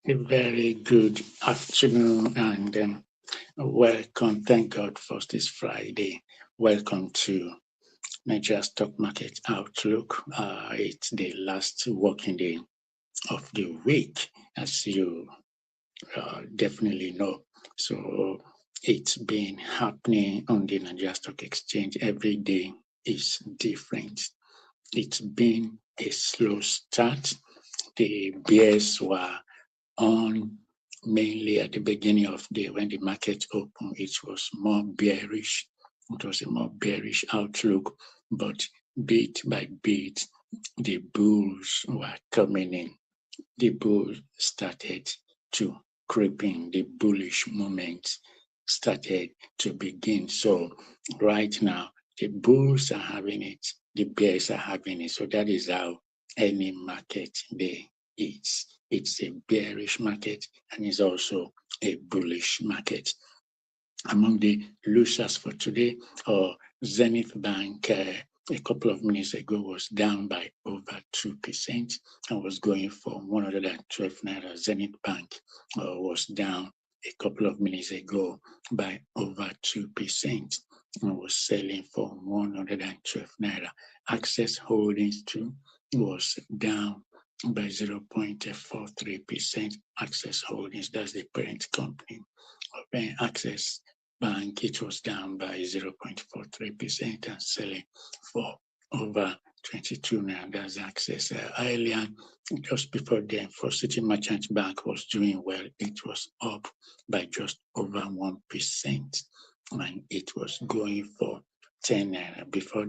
A very good afternoon and welcome. Thank God for this Friday. Welcome to Nigerian Stock Market Outlook. It's the last working day of the week, as you definitely know. So it's been happening on the Nigerian Stock Exchange. Every day is different. It's been a slow start. The bears were on mainly at the beginning of the day when the market opened. It was more bearish. It was a more bearish outlook, but bit by bit, the bulls were coming in. The bulls started to creep in. The bullish moment started to begin. So right now, the bulls are having it. The bears are having it. So that is how any market day is. It's a bearish market and it's also a bullish market. Among the losers for today, Zenith Bank a couple of minutes ago was down by over 2% and was going for 112 naira. Zenith Bank was down a couple of minutes ago by over 2% and was selling for 112 naira. Access Holdings too was down by 0.43%. Access Holdings, that's the parent company of Access Bank. It was down by 0.43% and selling for over 22 now. That's Access. Earlier, just before then, for City Merchant Bank was doing well. It was up by just over 1%, and it was going for 10 naira. Before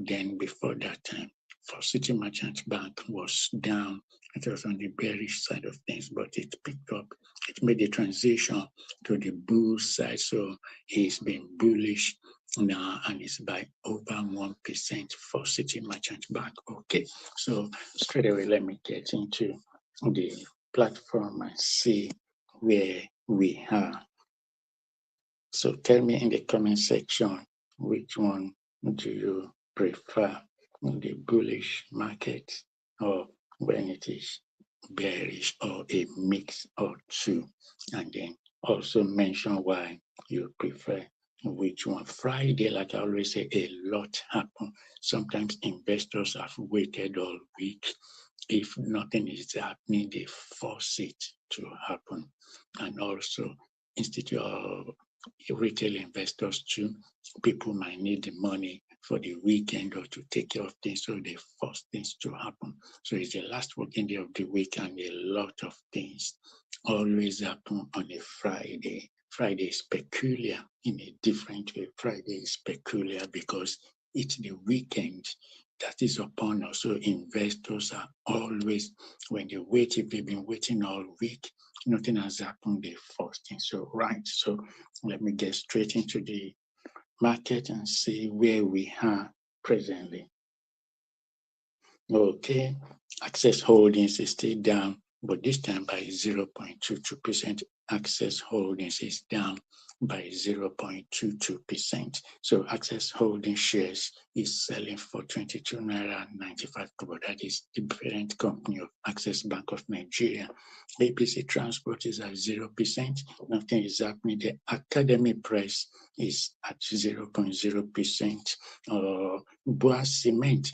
that time, for City Merchant Bank was down. It was on the bearish side of things, but it picked up. It made a transition to the bull side. So he's been bullish now, and it's by over 1% for City Merchant Bank. Okay, so straight away, let me get into the platform and see where we are. So tell me in the comment section, which one do you prefer, the bullish market or when it is bearish, or a mix or two? And then also mention why you prefer which one. Friday, like I always say, a lot happen. Sometimes investors have waited all week. If nothing is happening, they force it to happen. And also, instead of retail investors too, people might need the money for the weekend or to take care of things, so they force things to happen. So it's the last working day of the week, and a lot of things always happen on a Friday. Friday is peculiar in a different way. Friday is peculiar because it's the weekend that is upon us. So investors are always, when they wait, if they've been waiting all week, nothing has happened, they force things. So let me get straight into the market and see where we are presently. Okay, Access Holdings is still down, but this time by 0.22%. Access Holdings is down by 0.22%. So Access Holdings shares is selling for 22 naira 95 kobo. That is the parent company of Access Bank of Nigeria. APC Transport is at 0%. Nothing is happening. The Academy price is at 0.0%. Boa Cement,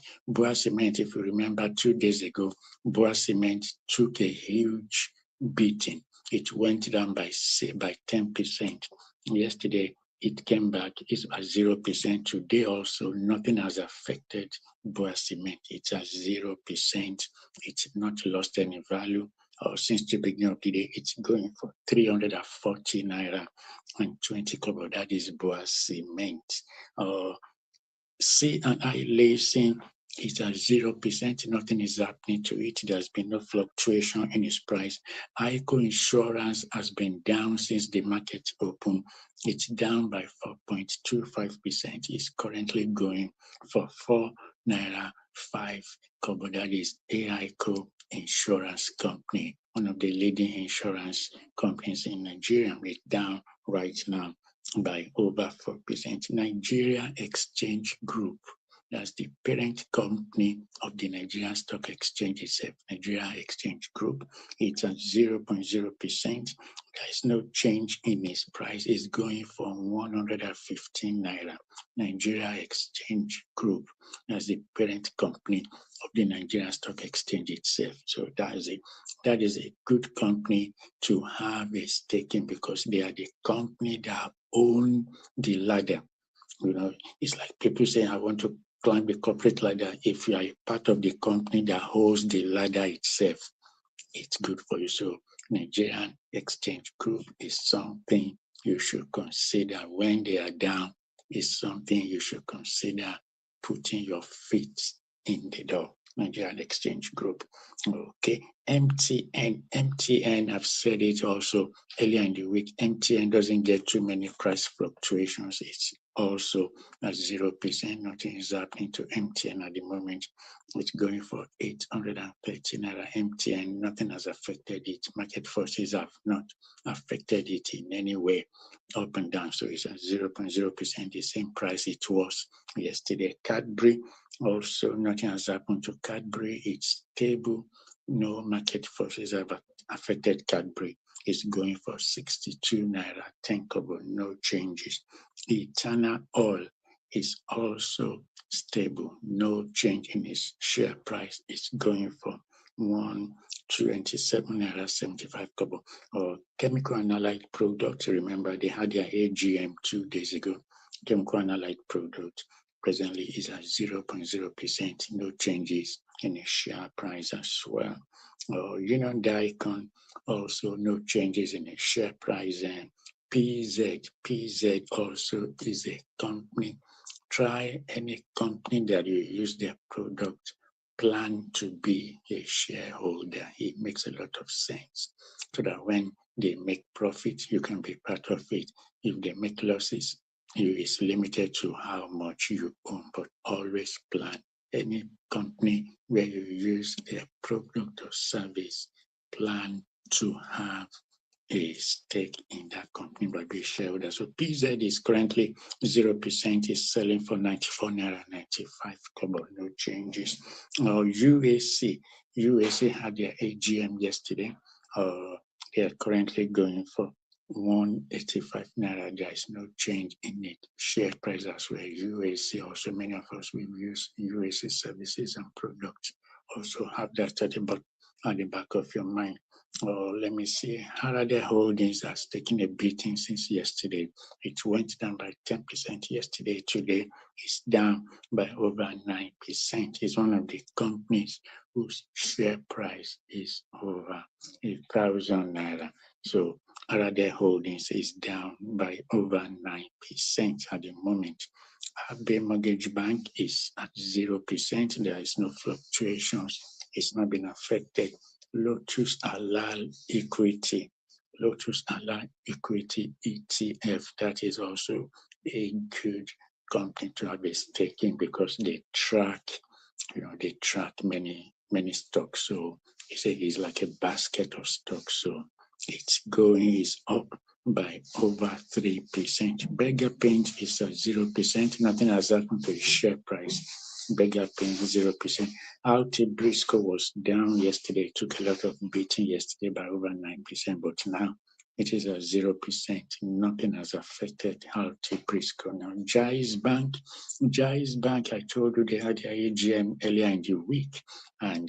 if you remember 2 days ago, Boa Cement took a huge beating. It went down by 10%. Yesterday, it came back. It's at 0%. Today also, nothing has affected Boa Cement. It's at 0%. It's not lost any value. Since the beginning of the day, it's going for 340 naira and 20 kobo. That is Boa Cement. C&I Leasing is at 0%. Nothing is happening to it. There's been no fluctuation in its price. ICO Insurance has been down since the market opened. It's down by 4.25%. It's currently going for 4 naira 5 kobo. That is AICO Insurance Company, one of the leading insurance companies in Nigeria. It's down right now by over 4%. Nigerian Exchange Group That's the parent company of the Nigerian Stock Exchange itself, Nigeria Exchange Group. It's at 0.0%. There is no change in its price. It's going for 115 naira. Nigeria Exchange Group, as the parent company of the Nigerian Stock Exchange itself. So that is a good company to have a stake in, because they are the company that own the ladder. It's like people saying, I want to climb the corporate ladder. If you are a part of the company that holds the ladder itself, it's good for you. So Nigerian Exchange Group is something you should consider. When they are down, is something you should consider putting your feet in the door. Nigerian Exchange Group. Okay. MTN, I've said it also earlier in the week. MTN doesn't get too many price fluctuations. It's also at 0%. Nothing is happening to MTN at the moment. It's going for 830 naira. MTN, nothing has affected it. Market forces have not affected it in any way, up and down. So it's at 0.0%, the same price it was yesterday. Cadbury, also nothing has happened to Cadbury. It's stable. No market forces have affected Cadbury. It's going for 62 naira, 10 kobo, no changes. Eternal Oil is also stable, no change in its share price. It's going for 127 naira 75 kobo. Or Chemical and Allied Products, remember they had their AGM 2 days ago. Chemical and Allied Products presently is at 0.0%, no changes in its share price as well. Union Daikon, also no changes in its share price. And PZ also is a company. Try any company that you use their product, plan to be a shareholder. It makes a lot of sense, so that when they make profit, you can be part of it. If they make losses, it's limited to how much you own, but always plan. Any company where you use their product or service, plan to have a stake in that company by being shareholder. So PZ is currently 0%, is selling for 94 naira 95 kobo, no changes. UAC had their AGM yesterday. They are currently going for 185 naira. There is no change in it. Share price as well. UAC, also many of us will use UAC services and products. Also have that at the back of your mind. Let me see. Harade Holdings has taken a beating since yesterday. It went down by 10% yesterday. Today, it's down by over 9%. It's one of the companies whose share price is over 1,000 naira. So Harade Holdings is down by over 9% at the moment. Abe Mortgage Bank is at 0%. There is no fluctuations. It's not been affected. Lotus Halal Equity ETF, that is also a good company to have a stake in, because they track many stocks. So it's like a basket of stocks. So is up by over 3%. Beggar Paint is at 0%. Nothing has happened to its share price. Beggar Paint 0%. Alti Briscoe was down yesterday. It took a lot of beating yesterday by over 9%, but now it is at 0%. Nothing has affected Alti Briscoe. Now, Jais Bank, I told you they had their AGM earlier in the week, and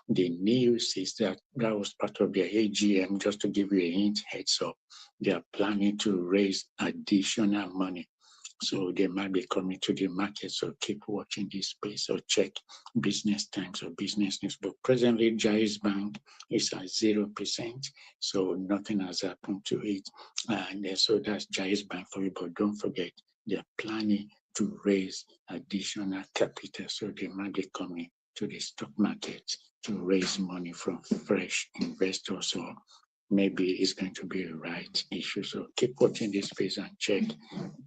the news is that was part of their AGM. Just to give you a hint, heads up, they are planning to raise additional money. So they might be coming to the market. So keep watching this space, or check Business Times or Business News. But presently, Jais Bank is at 0%. So nothing has happened to it. And so that's Jais Bank for you. But don't forget, they're planning to raise additional capital. So they might be coming to the stock market to raise money from fresh investors, or maybe it's going to be a right issue. So keep watching this space and check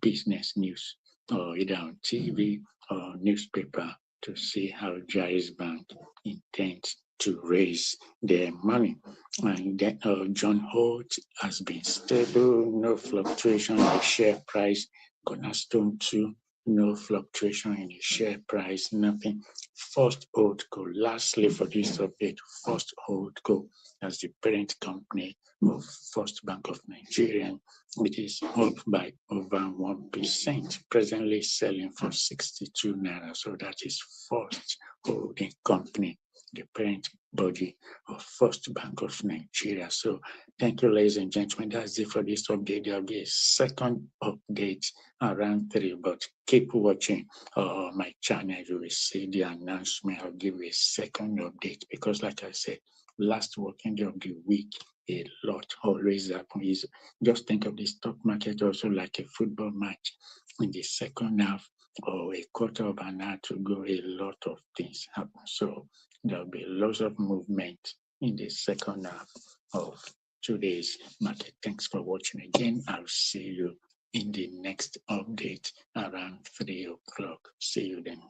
Business News, or either on TV or newspaper, to see how Jais Bank intends to raise their money. And then John Holt has been stable, no fluctuation in the share price. Cornerstone 2 no fluctuation in the share price, nothing. First Holdco, lastly for this update, First Holdco as the parent company of First Bank of Nigeria. It is up by over 1%, presently selling for 62 naira. So that is First Holding Company, the parent body of First Bank of Nigeria. So thank you, ladies and gentlemen. That's it for this update. There'll be a second update around 3, but keep watching my channel. You will see the announcement. I'll give you a second update because, like I said, last working day of the week, a lot always happens. Just think of the stock market also like a football match. In the second half or a quarter of an hour to go, a lot of things happen. So there'll be lots of movement in the second half of today's market. Thanks for watching again. I'll see you in the next update around 3 o'clock. See you then.